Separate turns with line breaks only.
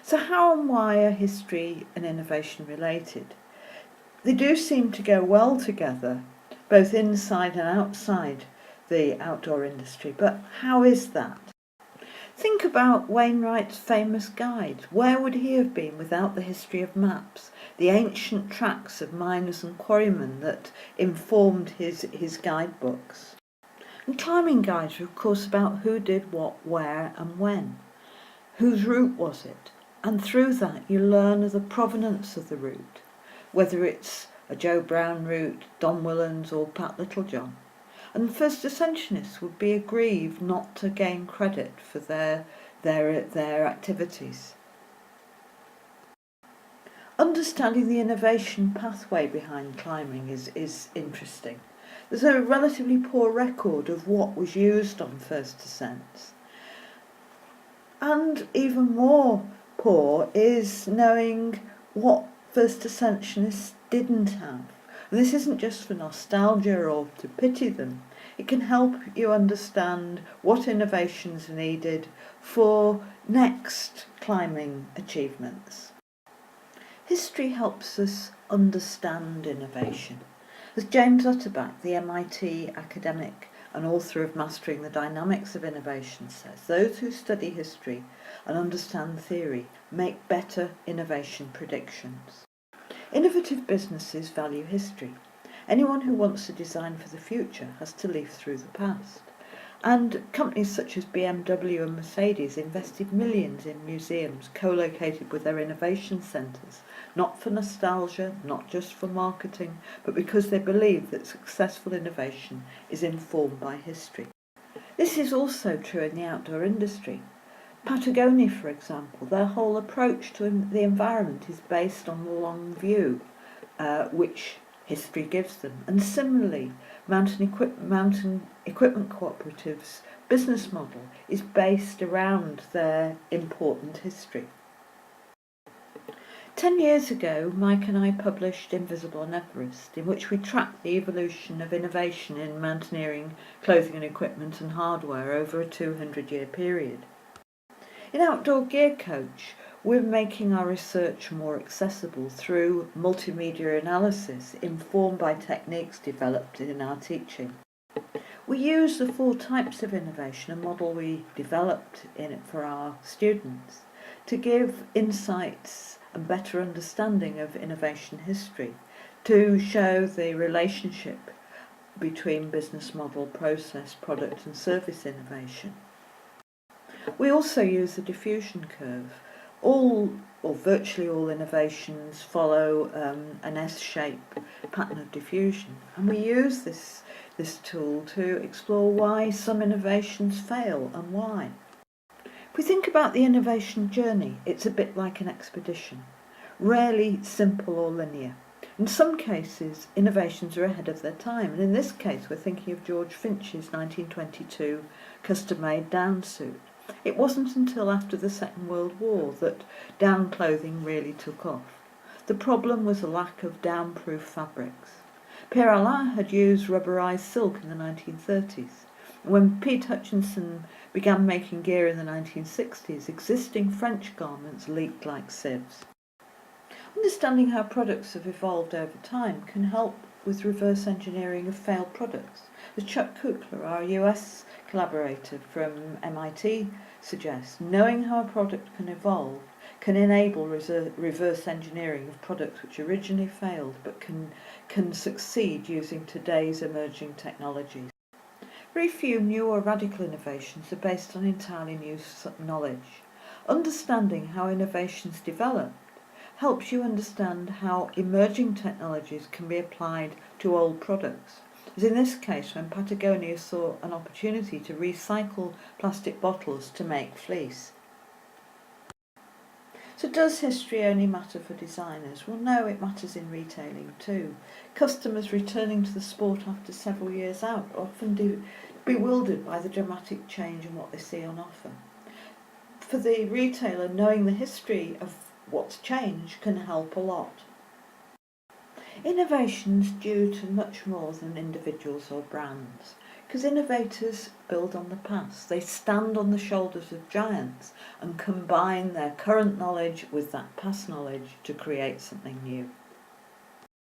So how and why are history and innovation related? They do seem to go well together, both inside and outside the outdoor industry, but how is that? Think about Wainwright's famous guide. Where would he have been without the history of maps, the ancient tracks of miners and quarrymen that informed his guidebooks? And climbing guides are of course about who did what, where and when. Whose route was it? And through that you learn of the provenance of the route, whether it's a Joe Brown route, Don Willans or Pat Littlejohn. And first ascensionists would be aggrieved not to gain credit for their activities. Understanding the innovation pathway behind climbing is interesting. There's a relatively poor record of what was used on first ascents. And even more poor is knowing what first ascensionists didn't have. And this isn't just for nostalgia or to pity them. It can help you understand what innovations are needed for next climbing achievements. History helps us understand innovation. As James Utterback, the MIT academic and author of Mastering the Dynamics of Innovation, says, those who study history and understand theory make better innovation predictions. Innovative businesses value history. Anyone who wants to design for the future has to live through the past. And companies such as BMW and Mercedes invested millions in museums co-located with their innovation centres, not for nostalgia, not just for marketing, but because they believe that successful innovation is informed by history. This is also true in the outdoor industry. Patagonia, for example, their whole approach to the environment is based on the long view, which history gives them. And similarly, Mountain Equipment Cooperative's business model is based around their important history. 10 years ago, Mike and I published Invisible on Everest, in which we tracked the evolution of innovation in mountaineering, clothing and equipment and hardware over a 200-year period. In Outdoor Gear Coach, we're making our research more accessible through multimedia analysis informed by techniques developed in our teaching. We use the 4 types of innovation, a model we developed in it for our students, to give insights and better understanding of innovation history, to show the relationship between business model, process, product and service innovation. We also use the diffusion curve. All, or virtually all, innovations follow an S-shape pattern of diffusion, and we use this tool to explore why some innovations fail and why. If we think about the innovation journey, it's a bit like an expedition, rarely simple or linear. In some cases, innovations are ahead of their time, and in this case we're thinking of George Finch's 1922 custom-made down suit. It wasn't until after the Second World War that down clothing really took off. The problem was a lack of down-proof fabrics. Pierre Alain had used rubberized silk in the 1930s. When Pete Hutchinson began making gear in the 1960s, existing French garments leaked like sieves. Understanding how products have evolved over time can help with reverse engineering of failed products. As Chuck Kukler, our US collaborator from MIT, suggests, knowing how a product can evolve can enable reverse engineering of products which originally failed but can succeed using today's emerging technologies. Very few new or radical innovations are based on entirely new knowledge. Understanding how innovations develop helps you understand how emerging technologies can be applied to old products. As in this case, when Patagonia saw an opportunity to recycle plastic bottles to make fleece. So does history only matter for designers? Well, no, it matters in retailing too. Customers returning to the sport after several years out are often bewildered by the dramatic change in what they see on offer. For the retailer, knowing the history of what's changed can help a lot. Innovation's due to much more than individuals or brands. Because innovators build on the past. They stand on the shoulders of giants and combine their current knowledge with that past knowledge to create something new.